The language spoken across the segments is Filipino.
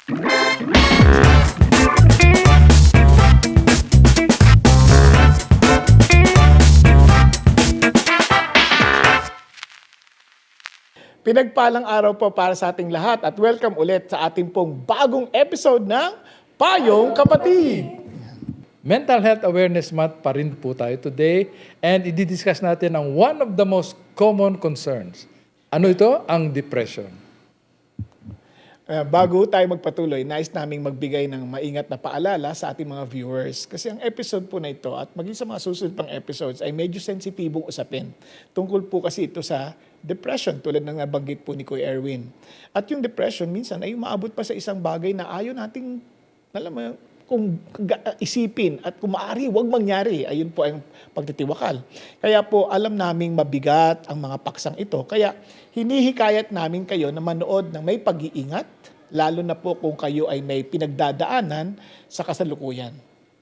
Pinagpalang araw po para sa ating lahat at welcome ulit sa ating pong bagong episode ng Payong Kapatid. Mental Health Awareness Month pa rin po tayo today and i-discuss natin ang one of the most common concerns. Ano ito? Ang depression. Bago tayo magpatuloy, nais naming magbigay ng maingat na paalala sa ating mga viewers. Kasi ang episode po na ito at maging sa mga susunod pang episodes ay medyo sensitibong usapin. Tungkol po kasi ito sa depression tulad ng nabanggit po ni Kuya Erwin. At yung depression minsan ay umaabot pa sa isang bagay na ayaw nating, alam mo, kung isipin at kung maaari, huwag mangyari. Ayun po ang pagtitiwakal. Kaya po alam naming mabigat ang mga paksang ito. Kaya hinihikayat namin kayo na manood ng may pag-iingat, lalo na po kung kayo ay may pinagdadaanan sa kasalukuyan.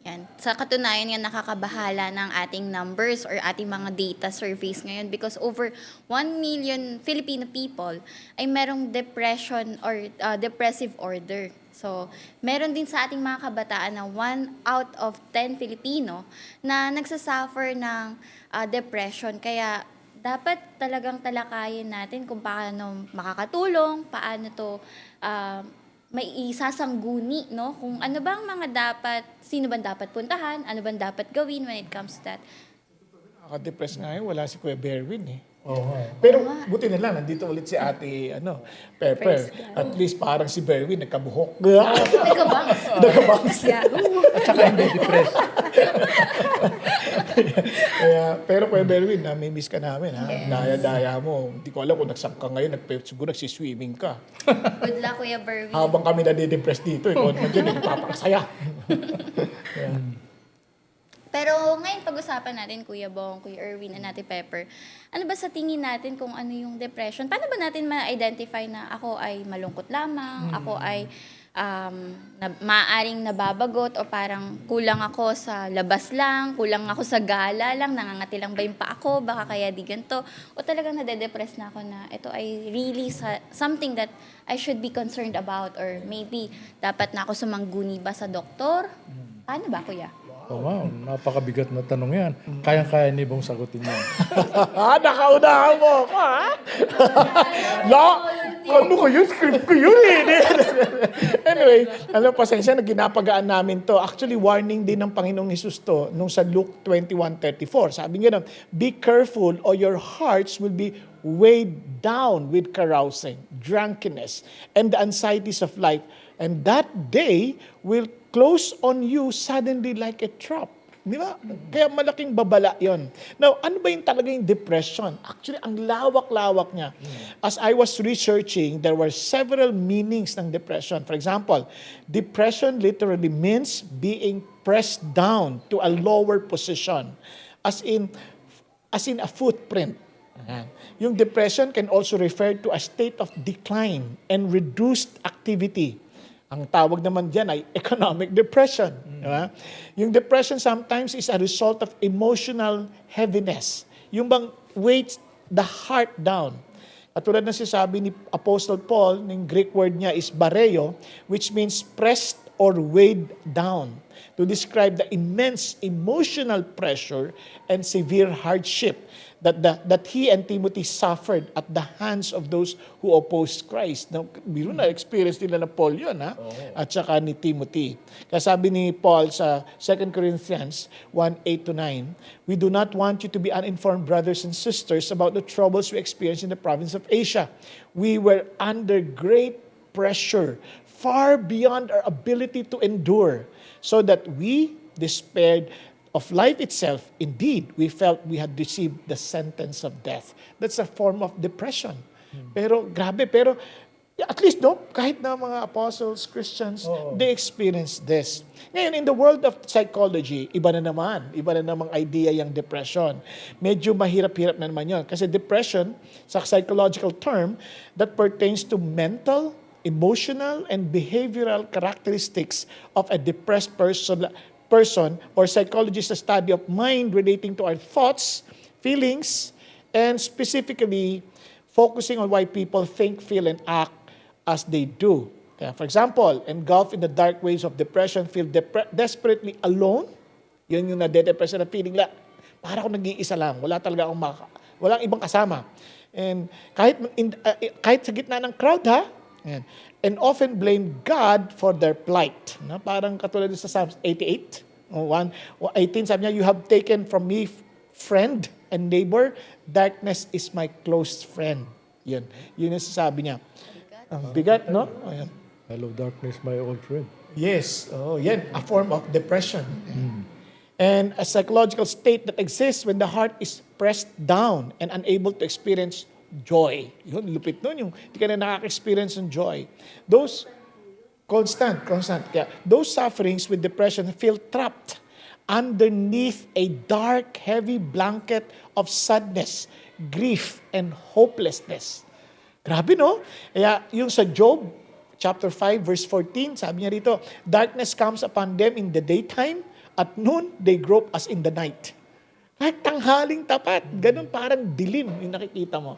Yan. Sa katunayan nga nakakabahala ng ating numbers or ating mga data surveys ngayon because over 1 million Filipino people ay merong depression or depressive order. So, meron din sa ating mga kabataan na 1 out of 10 Filipino na nagsasuffer ng depression. Kaya dapat talagang talakayin natin kung paano makakatulong, paano to may isasangguni, no? Kung ano bang mga dapat, sino bang dapat puntahan, ano bang dapat gawin when it comes to that. Nakaka-depress nga yun, wala si Kuya Berwin eh. Oo. Pero buti na lang, nandito ulit si Ate Pepper. Praise God. At least parang si Berwin nagkabuhok. Nagkabangs. Nagkabangs. At saka hindi depressed. Pero Kuya Berwin, nami-miss ka namin. Ha? Daya-daya mo. Hindi ko alam kung nagsap ka ngayon, siguro nagsiswimming ka. Good luck, Kuya Berwin. Habang kami nadidepress dito, ikaw naman dyan, nagpapakasaya. Pero ngayon pag-usapan natin, Kuya Bong, Kuya Erwin, and Ate Pepper, ano ba sa tingin natin kung ano yung depression? Paano ba natin ma-identify na ako ay malungkot lamang, ako ay maaaring nababagot o parang kulang ako sa labas lang, kulang ako sa gala lang, nangangati lang ba yung pa ako, baka kaya di ganito, o talagang nade-depress na ako na ito ay really something that I should be concerned about or maybe dapat na ako sumangguni ba sa doktor? Paano ba, Kuya? Oh, wow, napakabigat na tanong yan. Kayang-kaya ni Bong sagutin yan. Nakaunahan mo ako, ha? Ano ko yun? Script ko yun eh. Anyway, pasensya na ginapagaan namin to. Actually, warning din ng Panginoong Hesus to nung sa Luke 21:34. Sabi nga, be careful or your hearts will be weighed down with carousing, drunkenness, and the anxieties of life. And that day will close on you suddenly like a trap. Di ba? Kaya malaking babala yon. Now, ano ba yung talaga yung depression? Actually, ang lawak-lawak niya. As I was researching, there were several meanings ng depression. For example, depression literally means being pressed down to a lower position. As in a footprint. Yung depression can also refer to a state of decline and reduced activity. Ang tawag naman dyan ay economic depression. Diba? Yung depression sometimes is a result of emotional heaviness. Yung bang weights the heart down. Katulad ng sinasabi ni Apostle Paul, yung Greek word niya is bareo, which means pressed or weighed down to describe the immense emotional pressure and severe hardship that he and Timothy suffered at the hands of those who opposed Christ. Now, biro na, experience nila na Paul yun, ha? At saka ni Timothy. Kaya sabi ni Paul sa 2 Corinthians 1:8-9, we do not want you to be uninformed, brothers and sisters, about the troubles we experienced in the province of Asia. We were under great pressure, far beyond our ability to endure, so that we despaired of life itself. Indeed, we felt we had received the sentence of death. That's a form of depression. Pero grabe, at least kahit na mga apostles, Christians, they experience this. Ngayon, in the world of psychology, iba na namang idea yung depression. Medyo mahirap-hirap na naman yun. Kasi depression, sa psychological term, that pertains to mental, emotional, and behavioral characteristics of a depressed person or psychologist, a study of mind relating to our thoughts, feelings, and specifically focusing on why people think, feel, and act as they do. Kaya, for example, engulfed in the dark waves of depression, feel desperately alone. Yun yung nade-depress na feeling la, para akong nag-iisa lang. Wala talaga akong walang ibang kasama. And kahit sa gitna ng crowd, ha? Ayan. And often blame God for their plight. Na parang katulad sa Psalms 88, 18, sabi niya, you have taken from me friend and neighbor, darkness is my close friend. Yun yung sasabi niya. Ang bigat, no? Ayan. Hello, darkness, my old friend. Yes. Oh, yan. A form of depression. And a psychological state that exists when the heart is pressed down and unable to experience joy. Yun, lupit nun. Yung hindi ka na nakaka-experience ng joy. Those, constant. Kaya, those sufferings with depression feel trapped underneath a dark, heavy blanket of sadness, grief, and hopelessness. Grabe, no? Kaya, yung sa Job, chapter 5, verse 14, sabi niya rito, darkness comes upon them in the daytime, at noon they grope as in the night. Kahit tanghaling tapat, ganun parang dilim yung nakikita mo.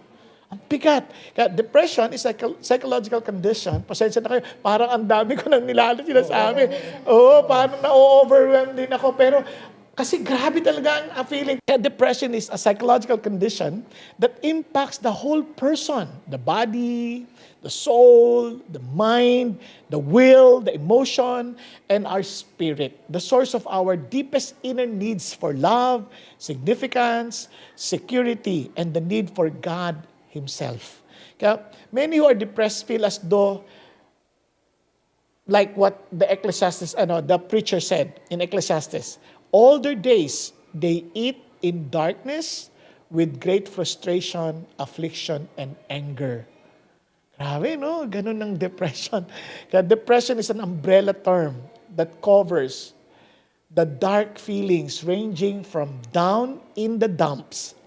Ang bigat. Kaya depression is a psychological condition. Pasensya na kayo, parang ang dami ko nang sinasabi. Oo, parang na-overwhelmed din ako. Pero kasi grabe talaga ang feeling. Kaya depression is a psychological condition that impacts the whole person. The body, the soul, the mind, the will, the emotion, and our spirit. The source of our deepest inner needs for love, significance, security, and the need for God Himself. Kaya many who are depressed feel as though, like what the the preacher said in Ecclesiastes, all their days they eat in darkness with great frustration, affliction, and anger. Grabe, no? Ganun ng depression. Kaya depression is an umbrella term that covers the dark feelings ranging from down in the dumps,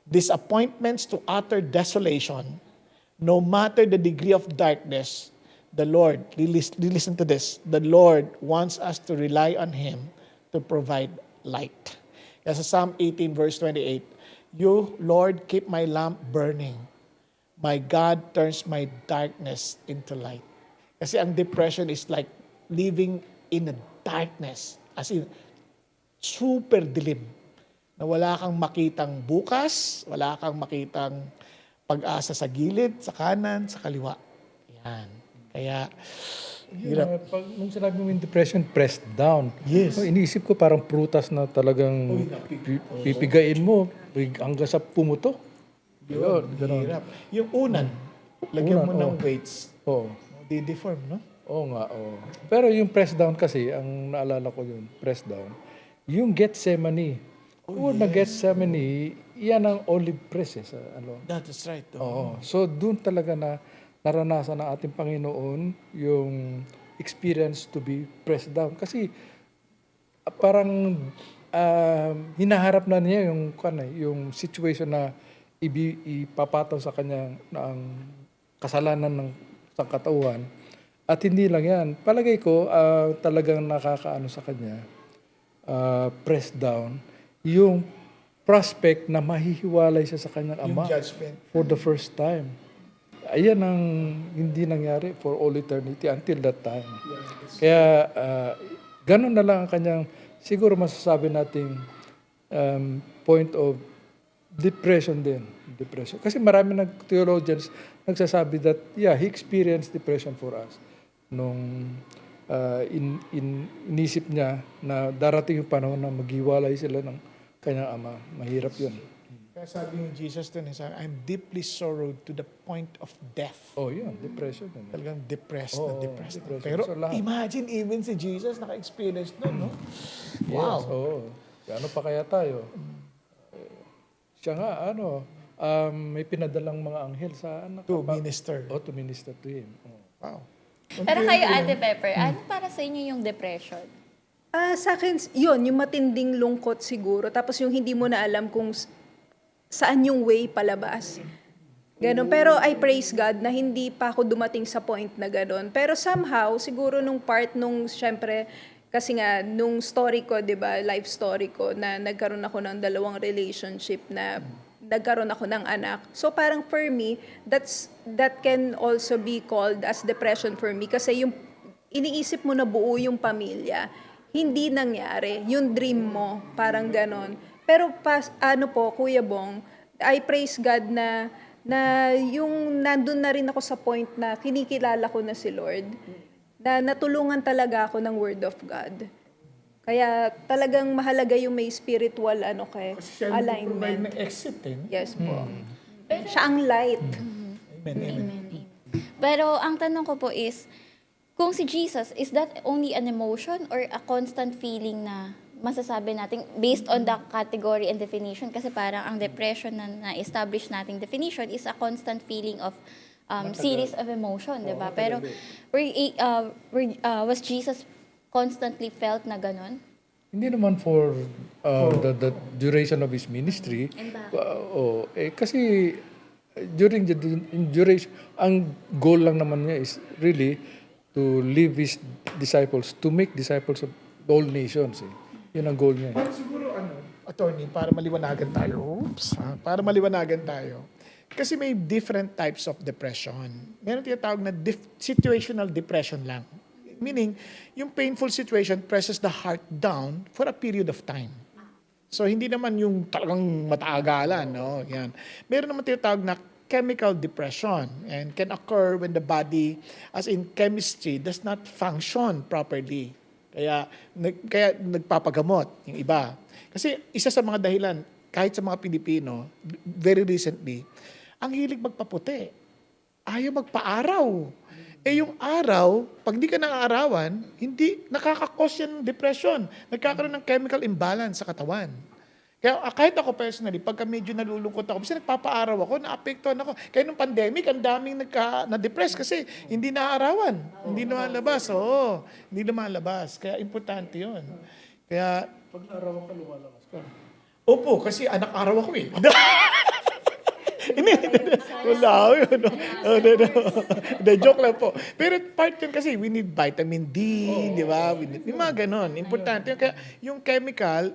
disappointments to utter desolation. No matter the degree of darkness, the Lord, listen to this, the Lord wants us to rely on Him to provide light. Kaya sa Psalm 18 verse 28, you, Lord, keep my lamp burning. My God turns my darkness into light. Kasi ang depression is like living in a darkness. As in, super dilim. Na wala kang makitang bukas, wala kang makitang pag-asa sa gilid, sa kanan, sa kaliwa. Yan. Kaya, hirap. Nung sinabi mo yung depression, pressed down. Yes. So, iniisip ko parang prutas na talagang pipigain mo hanggang sa pumuto. Yun, hirap. Yung unan, lagyan mo ng weights, Oo. di-deform, no? Oo nga, oo. Pero yung press down kasi, ang naalala ko yun, press down, yung Gethsemane. Na Gethsemane, yan ang olive press sa ano. That is right. Oo. So doon talaga na naranasan ng ating Panginoon yung experience to be pressed down. Kasi parang hinaharap na niya yung situation na ipapataw sa kanya na ang kasalanan ng sangkatauhan. At hindi lang yan. Palagay ko, talagang nakakaano sa kanya, pressed down, yung prospect na mahihiwalay siya sa kanyang ama Judgment. for the first time. Ayan ang hindi nangyari for all eternity until that time. Kaya, ganun na lang ang kanyang, siguro masasabi nating point of depression din. Depression. Kasi marami theologians nagsasabi that, yeah, he experienced depression for us. Nung inisip niya na darating yung panahon na maghiwalay sila ng kanyang ama. Mahirap yun. Kaya sabi ni Jesus dun, I'm deeply sorrowed to the point of death. Oh, yun. Depression. Yun. Talagang depressed na depressed. depression. Pero So, lahat. imagine even si Jesus naka-experience nun, no? Yes, oo. Ano pa kaya tayo? Siya nga, may pinadalang mga anghel sa anak. To minister. To minister to him. Oh. Wow. Pero kayo, Ate Pepper, ano para sa inyo yung depression? Sa akin, yun, yung matinding lungkot siguro. Tapos yung hindi mo na alam kung saan yung way palabas. Ganon. Pero I praise God na hindi pa ako dumating sa point na ganon. Pero somehow, siguro nung part nung, syempre, kasi nga, nung story ko, di ba, life story ko, na nagkaroon ako ng 2 relationship na nagkaroon ako ng anak. So parang for me, that can also be called as depression for me kasi yung iniisip mo na buo yung pamilya, hindi nangyari. Yung dream mo, parang ganon. Pero Kuya Bong, I praise God na yung nandun na rin ako sa point na kinikilala ko na si Lord, na natulungan talaga ako ng Word of God. Kaya talagang mahalaga yung may spiritual Kasi siya nag-provide alignment. ng exit eh. Yes po. Siya ang light. Amen, amen. Amen. Pero ang tanong ko po is, kung si Jesus, is that only an emotion or a constant feeling na masasabi natin based on the category and definition? Kasi parang ang depression na na-establish nating definition is a constant feeling of series of emotion, di ba? Pero was Jesus constantly felt na ganon? Hindi naman for the duration of his ministry. Kasi during the duration, ang goal lang naman niya is really to leave his disciples, to make disciples of all nations. Yun ang goal niya. Siguro attorney, para maliwanagan tayo. Para maliwanagan tayo. Kasi may different types of depression. Meron tinatawag na situational depression lang. Meaning, yung painful situation presses the heart down for a period of time. So, hindi naman yung talagang mataagalan, no? Yan. Meron naman tinatawag na chemical depression and can occur when the body, as in chemistry, does not function properly. Kaya nagpapagamot yung iba. Kasi isa sa mga dahilan, kahit sa mga Pilipino, very recently, ang hilig magpaputi. Ayaw magpa-araw. Yung araw, pag di ka nang-aarawan, hindi nakakakos yan ng depression. Nagkakaroon ng chemical imbalance sa katawan. Kaya kahit ako personally, pagka medyo nalulungkot ako, kasi nagpapa-araw ako, naapektuhan ako. Kaya nung pandemic, ang daming na-depress kasi hindi naaarawan. Hindi lumalabas. Oo, hindi lumalabas. Kaya importante yun. Kaya, Pag naarawan ka, lumalabas ka. opo, kasi anak-araw ako eh. Hindi. Wala. Hindi, joke lang po. Pero part yun kasi, we need vitamin D, di ba? Yung mga ganon. Importante. Kaya yung chemical,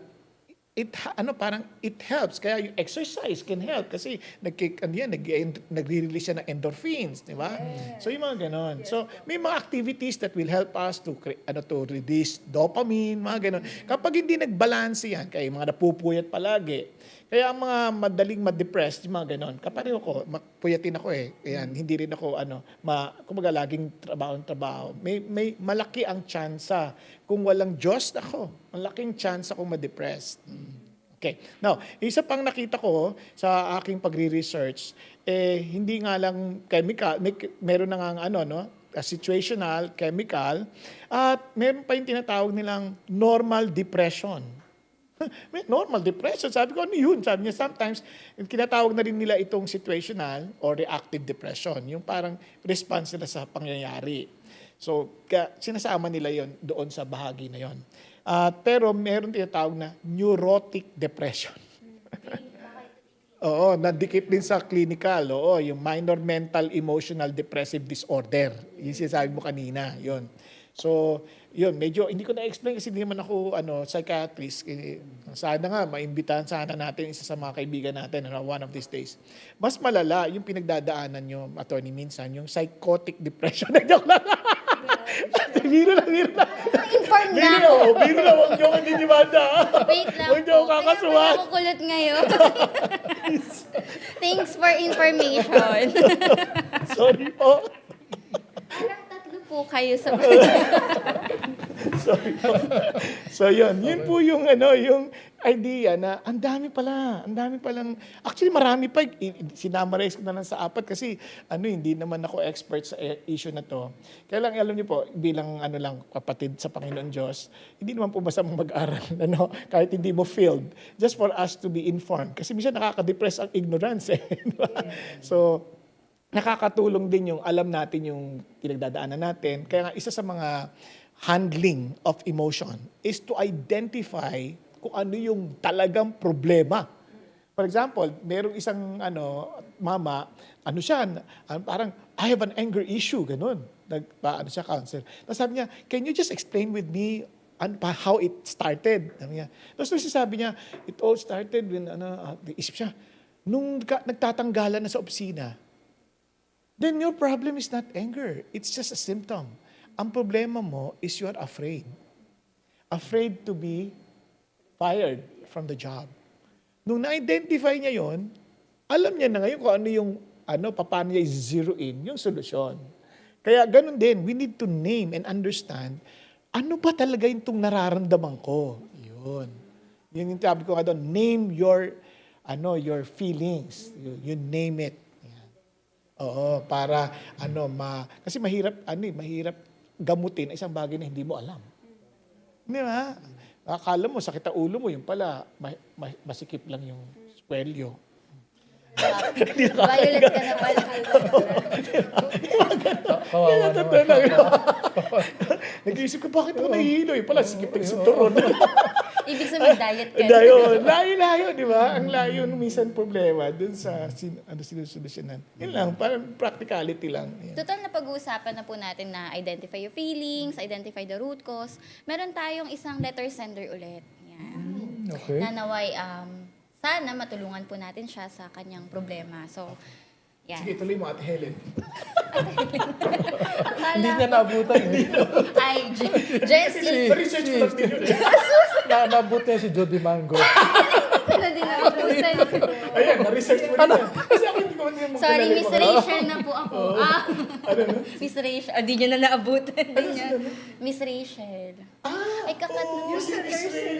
it helps. Kaya yung exercise can help kasi nagre-release siya ng endorphins, di ba? So yung mga ganon. So may mga activities that will help us to release dopamine, mga ganon. Kapag hindi nagbalance yan, kaya yung mga napupuyat palagi, kaya ang mga madaling ma-depressed, yung mga ganon, kapareho ko, puyatin ako eh. Ayan, hindi rin ako, kumbaga laging trabaho. May malaki ang tsansa. Kung walang Diyos, malaking tsansa akong ma-depressed. Okay. Now, isa pang nakita ko sa aking pagre-research, hindi nga lang chemical, meron na nga situational, chemical, at meron pa yung tinatawag nilang normal depression. May normal depression. Sabi ko, ano yun? Sabi niya, sometimes, kinatawag na rin nila itong situational or reactive depression. Yung parang response nila sa pangyayari. So, sinasama nila yon doon sa bahagi na yon. Pero meron tinatawag na neurotic depression. Oo, nadikit din sa clinical. Oo, yung minor mental emotional depressive disorder. Yung sinasabi mo kanina, yon. So, yun, medyo, hindi ko na-explain kasi hindi naman ako, psychiatrist. Sana nga, maimbitahan sana natin isa sa mga kaibigan natin, one of these days. Mas malala, yung pinagdadaanan nyo, attorney, minsan, yung psychotic depression. Nag-joke lang. Biro lang. Inform na ako. Biro lang, huwag nyo kaniniwanda. Wait lang Huwag nyo po. Kaya kakasuhan. pala ako kulot ngayon. Thanks for information. Sorry po. Parang tatlo po kayo sa Sorry po. So yun po yung yung idea na ang dami palang, actually marami pa, sinamarize ko na lang sa 4 kasi hindi naman ako expert sa issue na to. Kaya lang alam niyo po, bilang kapatid sa Panginoon Diyos, hindi naman po masamang mag-aral, kahit hindi mo filled, just for us to be informed. Kasi minsan nakaka-depress ang ignorance eh. So, nakakatulong din yung alam natin yung pinagdadaanan natin. Kaya nga isa sa mga handling of emotion is to identify kung ano yung talagang problema. For example, merong isang mama, parang I have an anger issue, ganun. Siya counselor. Tapos sabi niya, can you just explain with me how it started? Sabi niya. Tapos sabi niya, it all started when isip siya, nung nagtatanggalan na sa opisina, then your problem is not anger. It's just a symptom. Ang problema mo is you are afraid. Afraid to be fired from the job. Nung na-identify niya yon, alam niya na ngayon kung ano yung, paano niya i-zero in yung solusyon. Kaya ganun din, we need to name and understand, ano ba talaga yung itong nararamdaman ko? Yun. Yun yung sabi ko nga doon, name your feelings. You name it. Yan. Oo, para, kasi mahirap gamutin isang bagay na hindi mo alam. Di ba? Akala mo, sakit ang ulo mo, yung pala, masikip lang yung swelyo. Violet ka na pala. Kawawa naman. Nag-iisip ko, bakit ako nahihilo? Yung pala, sikip ng sinturon. Ibig sabihin, diet ka. Layo, di ba? Ang layo nung minsan problema dun sa sinusolusyonan. Yun lang, parang practicality lang. Yan. Total na pag-uusapan na po natin na identify your feelings, identify the root cause. Meron tayong isang letter sender ulit. Yan. Okay. Nanaway, sana matulungan po natin siya sa kanyang problema. So, yan. Sige, tuloy mo, Ate Helen. Hindi niya naabutan eh. Ay, Jessie. Na-research ko lang din yun. Naabutan niya si Jody Mango. Ano din ako? Ayan, na-research mo din yan. Kasi ako hindi ko man yung Sorry, Miss Rachel na po ako. Ano na? Miss Rachel. Di nyo na naabutan din yan. Miss Rachel. Ay, kakat na po. Yes, Rachel.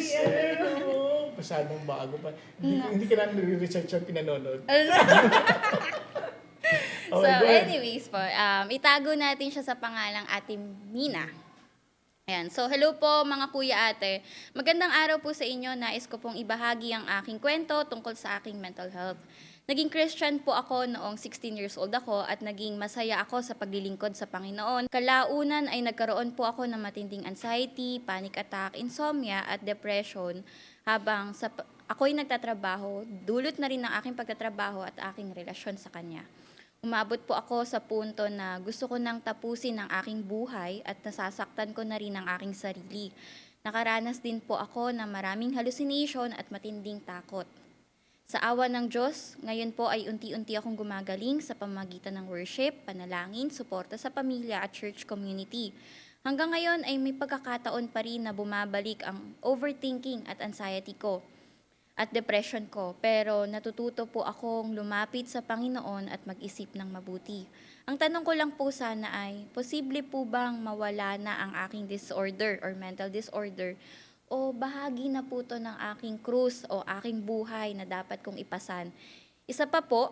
Masyadong bago pa. Hindi ka na nire-research yung pinanonood. So, go ahead. anyways po, itago natin siya sa pangalang Ate Mina. Ayan. So, hello po mga kuya ate. Magandang araw po sa inyo. Nais ko pong ibahagi ang aking kwento tungkol sa aking mental health. Naging Christian po ako noong 16 years old ako at naging masaya ako sa paglilingkod sa Panginoon. Kalaunan ay nagkaroon po ako ng matinding anxiety, panic attack, insomnia at depression habang ako'y nagtatrabaho, dulot na rin ng aking pagtatrabaho at aking relasyon sa Kanya. Umabot po ako sa punto na gusto ko nang tapusin ang aking buhay at nasasaktan ko na rin ang aking sarili. Nakaranas din po ako ng maraming hallucination at matinding takot. Sa awa ng Diyos, ngayon po ay unti-unti akong gumagaling sa pamamagitan ng worship, panalangin, suporta sa pamilya at church community. Hanggang ngayon ay may pagkakataon pa rin na bumabalik ang overthinking at anxiety ko at depression ko, pero natututo po akong lumapit sa Panginoon at mag-isip ng mabuti. Ang tanong ko lang po sana ay, posible po bang mawala na ang aking disorder or mental disorder o bahagi na po to ng aking krus o aking buhay na dapat kong ipasan? Isa pa po,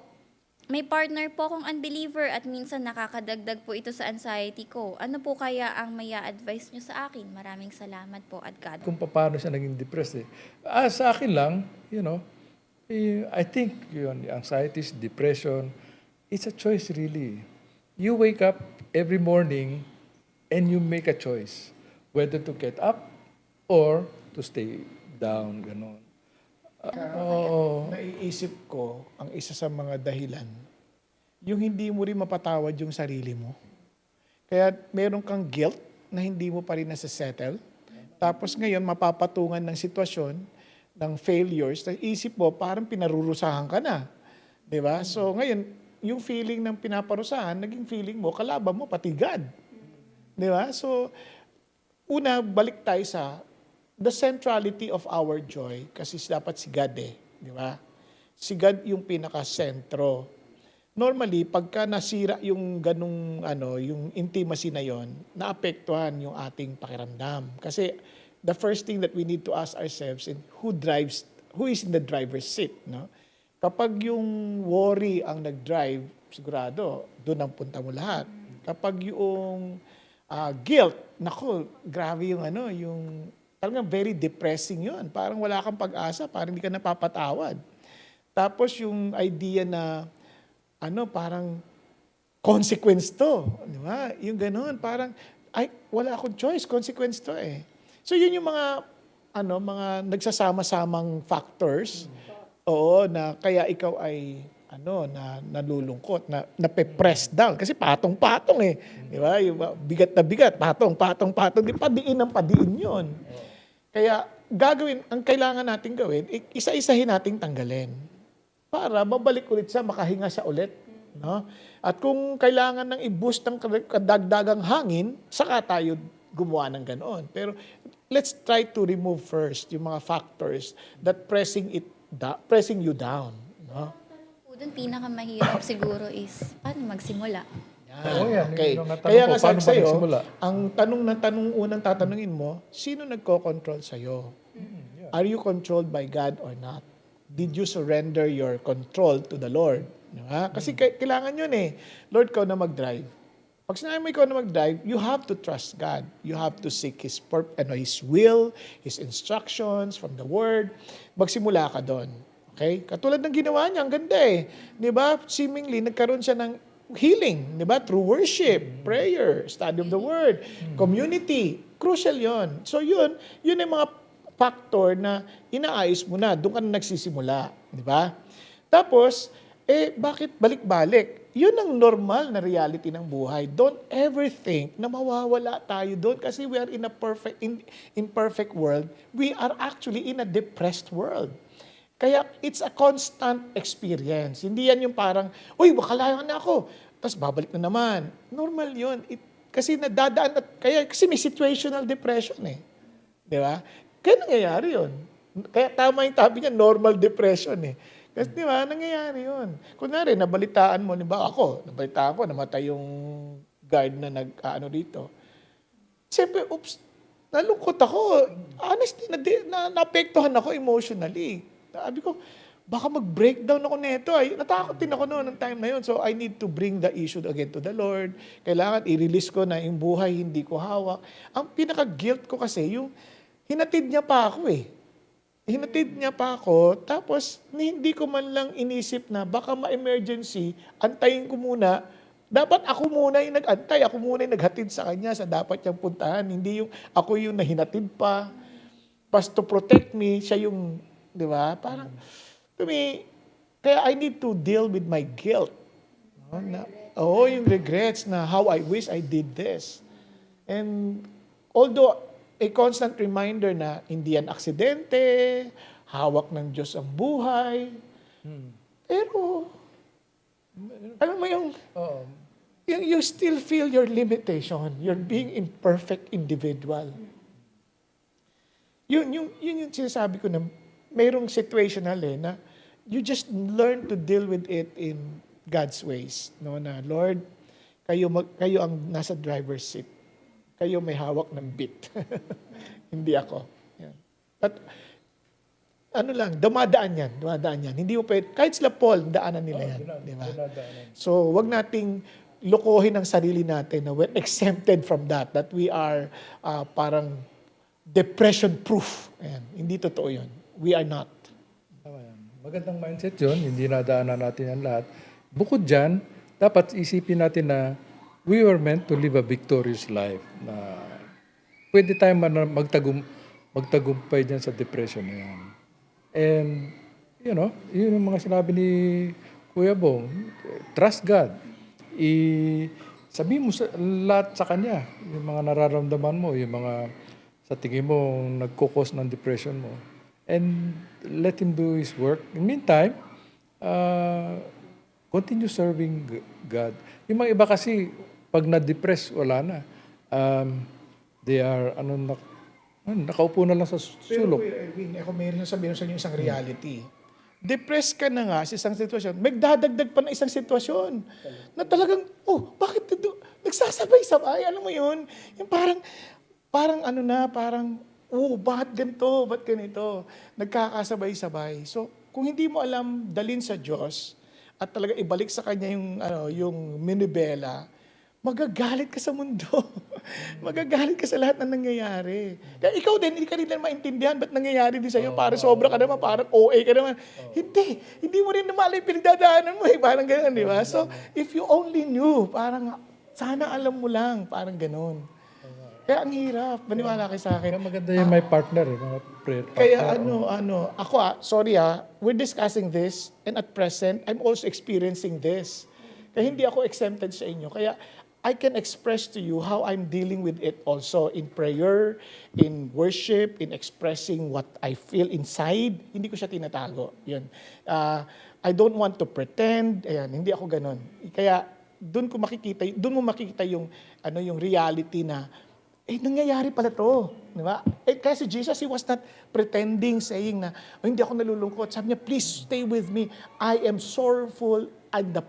may partner po akong unbeliever at minsan nakakadagdag po ito sa anxiety ko. Ano po kaya ang maya advice nyo sa akin? Maraming salamat po at God. Kung paano siya naging depressed eh. Sa akin lang, I think yun, anxiety, depression, it's a choice really. You wake up every morning and you make a choice whether to get up or to stay down, gano'n. Naiisip ko, ang isa sa mga dahilan, yung hindi mo rin mapatawad yung sarili mo. Kaya meron kang guilt na hindi mo pa rin nasa-settle. Tapos ngayon, mapapatungan ng sitwasyon, ng failures, isip mo, parang pinarurusahan ka na. Diba? So ngayon, yung feeling ng pinaparusahan, naging feeling mo, kalaban mo, pati God. Diba? So, una, balik tayo sa the centrality of our joy, kasi dapat si God di ba? Si God yung pinaka-sentro. Normally, pagka nasira yung ganung yung intimacy na yon, naapektuhan yung ating pakiramdam. Kasi the first thing that we need to ask ourselves is who is in the driver's seat, no? Kapag yung worry ang nag-drive, sigurado doon ang punta mo lahat. Kapag yung guilt, nako, grabe yung yung talagang very depressing yun. Parang wala kang pag-asa, parang hindi ka napapatawad. Tapos yung idea na, parang consequence to. Di ba? Yung ganun, parang, wala akong choice, consequence to eh. So yun yung mga nagsasama-samang factors, na kaya ikaw ay, na nalulungkot, na nape-press down. Kasi patong-patong eh. Di ba? Yung bigat na bigat, patong-patong. Di padiin ang padiin yun. Kaya ang kailangan natin gawin, isa-isahin nating tanggalin. para babalik ulit siya, makahinga siya ulit. No? At kung kailangan ng i-boost ng kadagdagang hangin, saka tayo gumawa ng ganoon. Pero let's try to remove first yung mga factors that pressing you down. No? Po dun, pinakamahirap siguro is, paano magsimula? Oo, yan. Okay. Yung natanong Kaya ko, nga sabi paano ba sa'yo, nagsimula? ang unang tatanungin mo, sino nagko-control sa'yo? Are you controlled by God or not? Did you surrender your control to the Lord? Diba? Kasi kailangan yun eh. Lord, ikaw na mag-drive. Pag sinabi mo ikaw na mag-drive, you have to trust God. You have to seek His will, His instructions from the Word. Magsimula ka doon. Okay? Katulad ng ginawa niya, ang ganda eh. Diba? Seemingly, nagkaroon siya ng healing, di ba? Through worship, prayer, study of the Word, community. Crucial yon. So yun yung mga factor na inaayos mo na. Doon ka na nagsisimula. Di ba? Tapos, bakit balik-balik? Yun ang normal na reality ng buhay. Don't ever think na mawawala tayo doon kasi we are in a imperfect world. We are actually in a depressed world. Kaya it's a constant experience. Hindi yan yung parang, uy, makalayan na ako. Tapos babalik na naman. Normal yun. Kasi nadadaan, kasi may situational depression eh. Di ba? Kaya nangyayari yun. Kaya tama yung tabi niya, normal depression eh. Kasi di ba, nangyayari yun. Kunwari, nabalitaan mo, di ba nabalitaan ko, namatay yung guard na dito. Siyempre, nalungkot ako. Honestly, naapektuhan ako emotionally. Sabi ko, baka mag-breakdown ako nito. Natakot din ako noon ng time na yun. So, I need to bring the issue again to the Lord. Kailangan i-release ko na yung buhay, hindi ko hawak. Ang pinaka-guilt ko kasi, yung hinatid niya pa ako eh. Hinatid niya pa ako, tapos hindi ko man lang inisip na baka ma-emergency, antayin ko muna. Dapat ako muna yung nag-antay, ako muna yung naghatid sa kanya sa dapat niyang puntahan. Hindi yung ako yung nahinatid pa. Pas to protect me, siya yung, di ba? Parang, to me, kaya I need to deal with my guilt. Yung regrets na how I wish I did this. And although, a constant reminder na hindi yan aksidente, hawak ng Diyos ang buhay. Pero, alam mo you still feel your limitation. You're being imperfect individual. Yun yung sinasabi ko na mayroong situational na you just learn to deal with it in God's ways. No? Na, Lord, kayo ang nasa driver's seat. Kayo may hawak ng bit. Hindi ako. Yan. At dumadaan yan. Hindi mo pwede, kahit sila Paul, daanan nila yan. Di ba? So, wag nating lokohin ang sarili natin na we're exempted from that we are parang depression-proof. Ayan. Hindi totoo yun. We are not. Tama yan. Magandang mindset yun. Hindi nadaanan natin yan lahat. Bukod dyan, dapat isipin natin na we were meant to live a victorious life. Na pwede tayong magtagumpay dyan sa depression na yan. And, yun yung mga sinabi ni Kuya Bong, trust God. Sabihin mo lahat sa Kanya, yung mga nararamdaman mo, yung mga sa tingin mo nagkukos ng depression mo. And let Him do His work. In the meantime, continue serving God. Yung mga iba kasi, pag na-depress, wala na. They are, nakaupo na lang sa sulok. Pero, Erwin, ako mayroon sabihin sa inyo isang reality. Depressed ka na nga sa isang sitwasyon, magdadagdag pa na isang sitwasyon. Na talagang, bakit ito? Nagsasabay-sabay, alam mo yun? Yung parang bakit ganito? Ba't ganito? Nagkakasabay-sabay. So, kung hindi mo alam dalin sa Diyos, at talaga ibalik sa Kanya yung minibela, magagalit ka sa mundo. Magagalit ka sa lahat ng nangyayari. Kaya ikaw din, hindi ka rin maintindihan ba't nangyayari din sa'yo. Parang sobra ka naman, parang OA ka naman. Hindi mo rin naman yung pinagdadaanan mo. Parang gano'n, di ba? So, if you only knew, parang sana alam mo lang, parang gano'n. Kaya ang hirap, maniwala kayo sa akin. Kaya maganda yung my partner, mga prayer partner. Kaya ako we're discussing this, and at present, I'm also experiencing this. Kaya hindi ako exempted sa inyo. Kaya I can express to you how I'm dealing with it also in prayer, in worship, in expressing what I feel inside. Hindi ko siya tinatago. Yun. I don't want to pretend. Ayan, hindi ako ganun. Kaya doon mo makikita yung yung reality na nangyayari pala to, di ba? Kaya si Jesus, he was not pretending, saying na, hindi ako nalulungkot. Sabi niya, please stay with me. I am sorrowful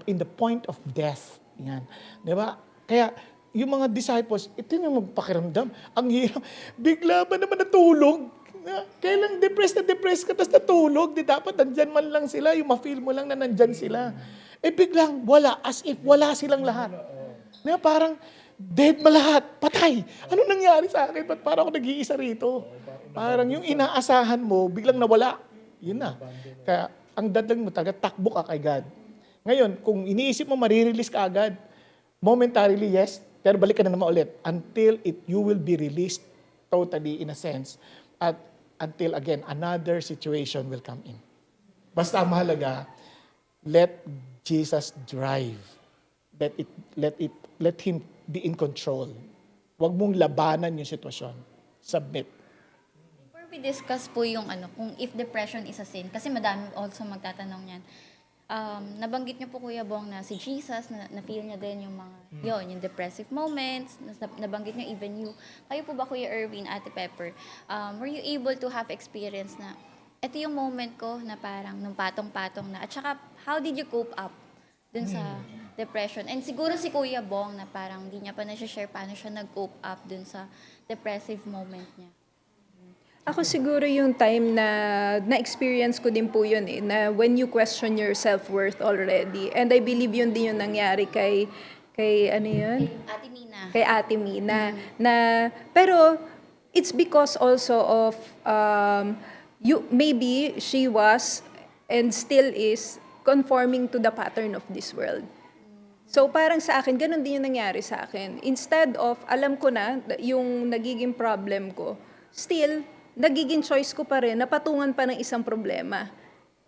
in the point of death. Yan. Di ba? Kaya, yung mga disciples, ito yung magpakiramdam. Ang hirap. Bigla ba naman natulog? Kailang depressed ka, tapos natulog. Di dapat nandyan man lang sila. Yung ma-feel mo lang na nandyan sila. Biglang wala. As if wala silang lahat. Diba? Parang, dead ba lahat? Patay. Ano nangyari sa akin? Ba't parang ako nag-iisa rito? Parang yung inaasahan mo, biglang nawala. Yun na. Kaya, ang dating mo talaga, takbo ka kay God. Ngayon, kung iniisip mo, marirelease ka agad. Momentarily, yes, pero balik ka na naman ulit until you will be released totally in a sense at until again, another situation will come in. Basta ang mahalaga, let Jesus drive. Let Him be in control. Huwag mong labanan yung sitwasyon. Submit. Before we discuss po yung kung if depression is a sin, kasi madami also magtatanong yan. Nabanggit niyo po, Kuya Bong, na si Jesus, na-feel niya din yung mga, yung depressive moments, nabanggit niyo even you. Kayo po ba, Kuya Erwin, Ate Pepper, were you able to have experience na, ito yung moment ko na parang nung patong-patong na, at saka, how did you cope up dun sa depression? And siguro si Kuya Bong na parang di niya pa na-share paano siya nag-cope up dun sa depressive moment niya. Ako siguro yung time na-experience ko din po yun na when you question your self-worth already. And I believe yun din yung nangyari kay ano yun? Ate Mina. Kay Ate Mina. Pero it's because also of, maybe she was and still is conforming to the pattern of this world. So parang sa akin, ganun din yung nangyari sa akin. Instead of, alam ko na yung nagiging problem ko, still, nagiging choice ko pa rin na patungan pa ng isang problema.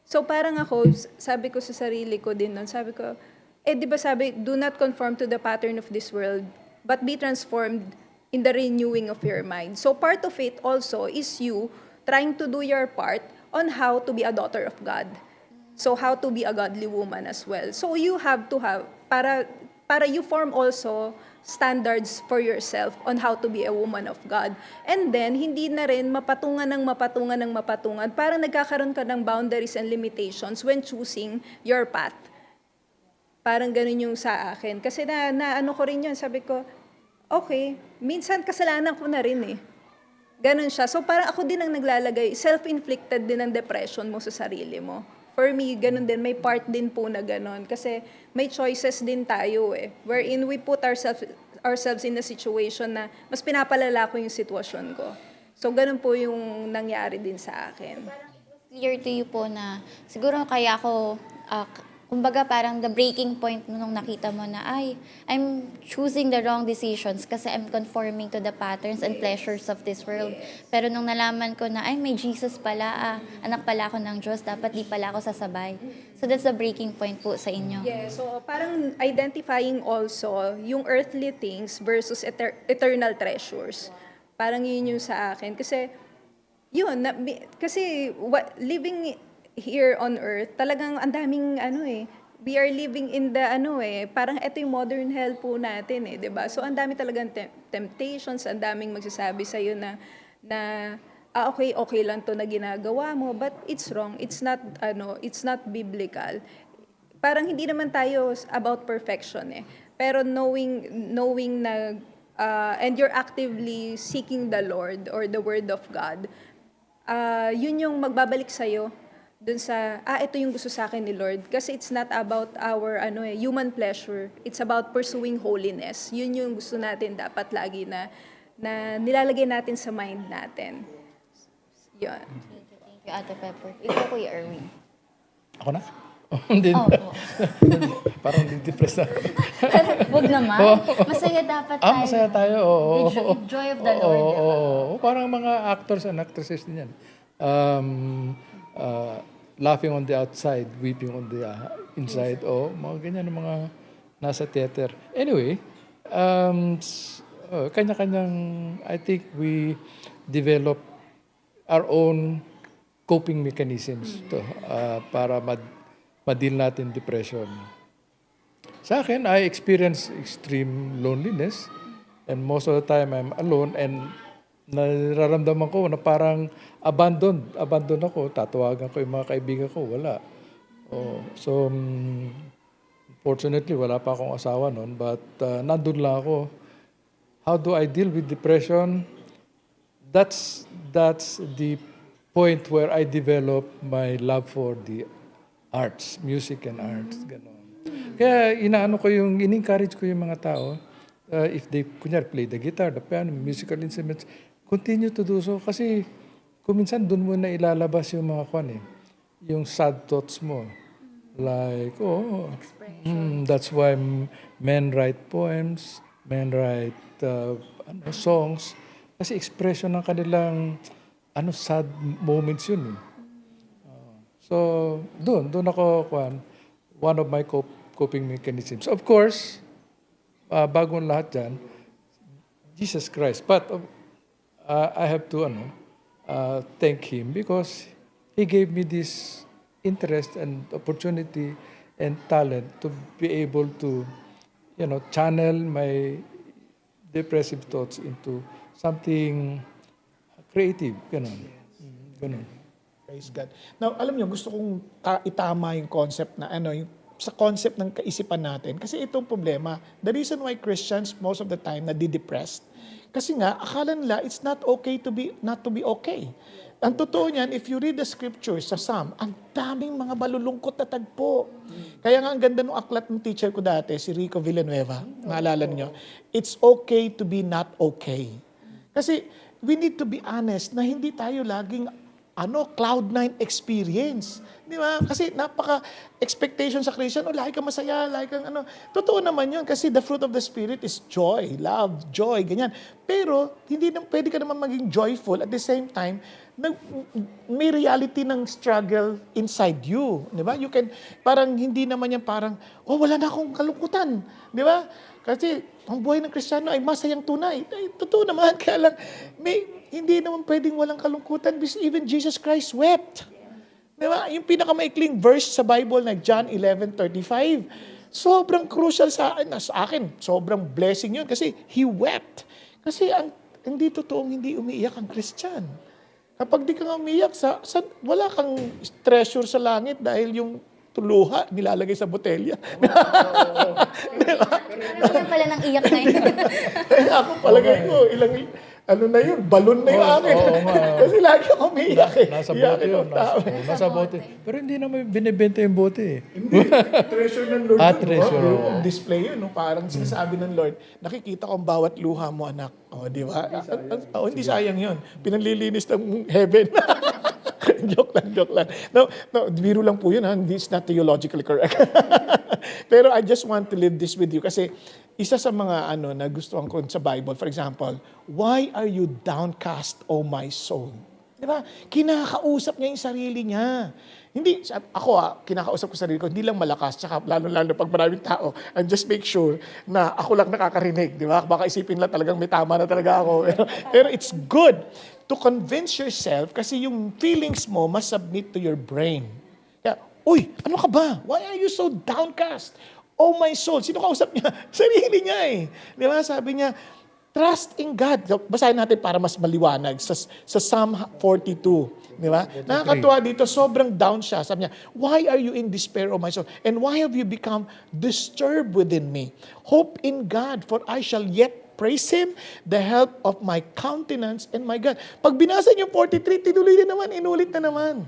So parang ako, sabi ko sa sarili ko din nun, sabi ko, di ba sabi, do not conform to the pattern of this world, but be transformed in the renewing of your mind. So part of it also is you trying to do your part on how to be a daughter of God. So how to be a godly woman as well. So you have to have, para you form also standards for yourself on how to be a woman of God. And then, hindi na rin mapatungan, parang nagkakaroon ka ng boundaries and limitations when choosing your path. Parang ganun yung sa akin. Kasi na ano ko rin yun, sabi ko, okay, minsan kasalanan ko na rin eh. Ganun siya. So parang ako din ang naglalagay, self-inflicted din ang depression mo sa sarili mo. For me, ganun din, may part din po na ganun. Kasi may choices din tayo eh. Wherein we put ourselves in a situation na mas pinapalala ko yung sitwasyon ko. So, ganun po yung nangyari din sa akin. Clear to you po na siguro kaya ako, kumbaga parang the breaking point nung nakita mo na, I'm choosing the wrong decisions kasi I'm conforming to the patterns and pleasures of this world. Pero nung nalaman ko na, may Jesus pala, anak pala ako ng Diyos, dapat di pala ako sasabay. So that's the breaking point po sa inyo. Yeah, so parang identifying also yung earthly things versus eternal treasures. Parang yun yung sa akin. Kasi, living here on earth, talagang ang daming we are living in the parang ito yung modern hell po natin 'di ba? So ang dami talagang temptations, ang daming magsasabi sa iyo na okay lang to na ginagawa mo, but it's wrong. It's not biblical. Parang hindi naman tayo about perfection Pero knowing na and you're actively seeking the Lord or the word of God, yun yung magbabalik sa iyo dun sa, ito yung gusto sa akin ni Lord. Kasi it's not about our human pleasure. It's about pursuing holiness. Yun yung gusto natin dapat lagi na nilalagay natin sa mind natin. Yun. Thank you, Ate Pepper. Ikaw, Kuya Erwin. Ako na? Hindi. Parang di-depress na. Huwag naman. Masaya dapat tayo. Masaya tayo. Oo. With joy of the Lord. Oo. Parang mga actors and actresses din yan. Laughing on the outside, weeping on the inside. Mga ganyan, mga nasa theater. Anyway, Kanya-kanyang, I think we develop our own coping mechanisms to, para ma-deal natin depression. Sa akin, I experience extreme loneliness and most of the time I'm alone and nararamdaman ko na parang abandoned ako. Tatawagan ko yung mga kaibigan ko, wala. So, fortunately, wala pa akong asawa noon, but nandun lang ako. How do I deal with depression? That's the point where I develop my love for the arts, music and arts, gano'n. Kaya in-encourage ko yung mga tao, if they, kunyari, play the guitar, the piano, musical instruments, continue to do so. Kasi kung minsan dun mo na ilalabas yung mga yung sad thoughts mo. Like, that's why men write poems, men write songs. Kasi expression ng kanilang sad moments yun. So, doon ako, one of my coping mechanisms. Of course, bago ang lahat dyan, Jesus Christ. But I have to thank Him because He gave me this interest and opportunity and talent to be able to, channel my depressive thoughts into something creative. Ganun. Praise God. Now, alam niyo, gusto kong itama yung concept na yung sa concept ng kaisipan natin. Kasi itong problema, the reason why Christians most of the time nadi-depressed, kasi nga, akala nila it's not okay not to be okay. Ang totoo niyan, if you read the scriptures sa Psalm, ang daming mga malulungkot na tagpo. Kaya nga ang ganda ng aklat ng teacher ko dati, si Rico Villanueva, naalala niyo, it's okay to be not okay. Kasi we need to be honest na hindi tayo laging cloud9 experience. Di ba? Kasi napaka-expectation sa Christian, lagi kang masaya, lagi kang Totoo naman yun kasi the fruit of the Spirit is joy, love, joy, ganyan. Pero, pwede ka naman maging joyful at the same time, may reality ng struggle inside you. Di ba? You can, parang hindi naman yan parang, wala na akong kalungkutan. Di ba? Kasi, ang buhay ng Kristiyano ay masayang tunay. Ay, totoo naman, kaya lang, hindi naman pwedeng walang kalungkutan because even Jesus Christ wept. Diba? Yung pinakamaikling verse sa Bible na John 11:35, sobrang crucial sa akin. Sobrang blessing yun kasi He wept. Kasi hindi totoong hindi umiiyak ang Christian. Kapag di ka nga umiiyak, wala kang treasure sa langit dahil yung tuluha nilalagay sa botelya. Diba? Ano pala ng iyak na yun? Ako palagay ko, na yun, balon na yung akin. Kasi lagi ako umiiyak Nasa bote yun. Nasa bote. Pero hindi naman binibenta yung bote. Hindi. Treasure ng Lord. Treasure. Yung display yun. Parang sinasabi ng Lord, nakikita ko ang bawat luha mo, anak. Di ba? Hindi sayang yun. Pinanlilinis ng heaven. joke lang. No, biro lang po yun. It's not theologically correct. Pero I just want to leave this with you kasi isa sa mga na gustuhan ko sa Bible, for example, why are you downcast, O my soul? Di ba? Kinakausap niya yung sarili niya. Hindi, kinakausap ko sarili ko, hindi lang malakas, tsaka lalo-lalo pag maraming tao, and just make sure na ako lang nakakarinig, di ba? Baka isipin lang talagang may tama na talaga ako. Pero it's good to convince yourself kasi yung feelings mo must submit to your brain. Kaya, ano ka ba? Why are you so downcast? Oh my soul. Sino kausap niya? Sarili niya eh. Di ba? Sabi niya, trust in God. Basahin natin para mas maliwanag sa Psalm 42. Di ba? Nakakatuwa dito, sobrang down siya. Sabi niya, why are you in despair, O my soul? And why have you become disturbed within me? Hope in God, for I shall yet praise Him, the help of my countenance and my God. Pag binasa niyo 43, tinuloy na naman, inulit na naman.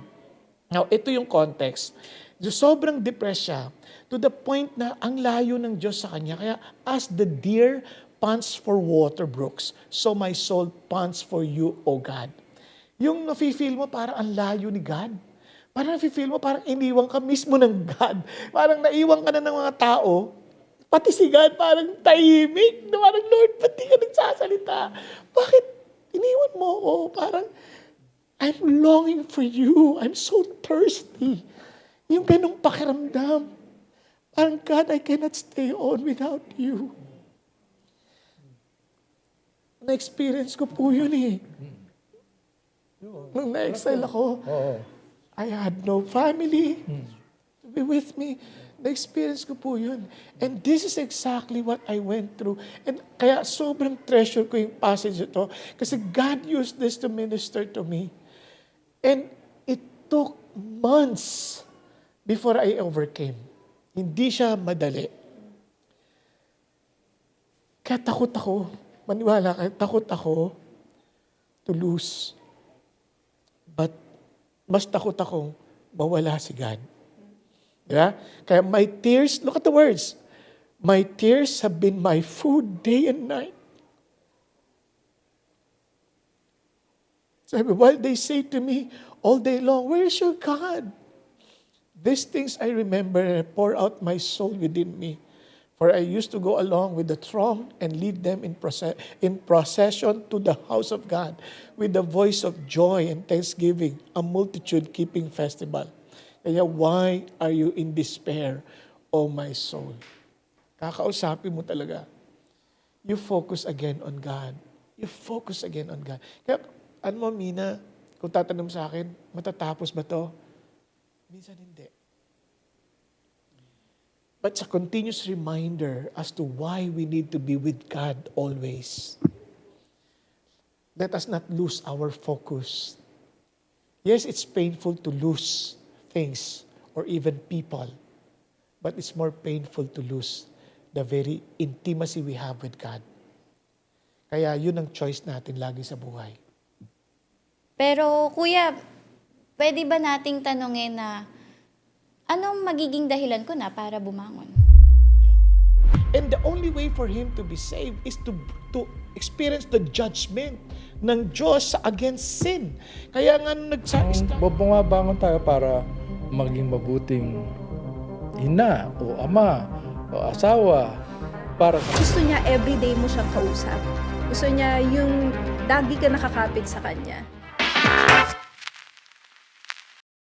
Now, ito yung context. Sobrang depressed siya to the point na ang layo ng Diyos sa kanya. Kaya, as the deer pants for water brooks, so my soul pants for you, O God. Yung nafe-feel mo parang ang layo ni God. Parang nafe-feel mo parang iniwan ka mismo ng God. Parang naiwan ka na ng mga tao. Pati si God parang tahimik. Parang, Lord, ba't di ka nagsasalita? Bakit iniwan mo ako? Parang, I'm longing for you. I'm so thirsty. Yung ganong pakiramdam. Parang, God, I cannot stay on without you. Na-experience ko po yun eh. Nung na-exile ako, Oo. I had no family to be with me. Na-experience ko po yun. And this is exactly what I went through. And kaya sobrang treasure ko yung passage ito kasi God used this to minister to me. And it took months before I overcame. Hindi siya madali. Kaya takot ako. Maniwala kayo, takot ako to lose. But mas takot akong mawala si God. Diba? Kaya my tears, look at the words. My tears have been my food day and night. Sabi, while they say to me all day long, where is your God? These things I remember and I pour out my soul within me. For I used to go along with the throng and lead them in procession to the house of God with the voice of joy and thanksgiving, a multitude keeping festival. Kaya why are you in despair, O my soul? Kakausapin mo talaga. You focus again on God. You focus again on God. Kaya, ano mo, Mina, kung tatanong sa akin, matatapos ba to? Minsan hindi. But it's a continuous reminder as to why we need to be with God always. Let us not lose our focus. Yes, it's painful to lose things or even people. But it's more painful to lose the very intimacy we have with God. Kaya yun ang choice natin lagi sa buhay. Pero kuya, pwede ba nating tanungin na anong magiging dahilan ko na para bumangon? And the only way for him to be saved is to experience the judgment ng Diyos against sin. Kaya nga Bumabangon tayo para maging mabuting ina o ama o asawa para sa Gusto niya everyday mo siyang kausap. Gusto niya yung lagi ka nakakapit sa kanya.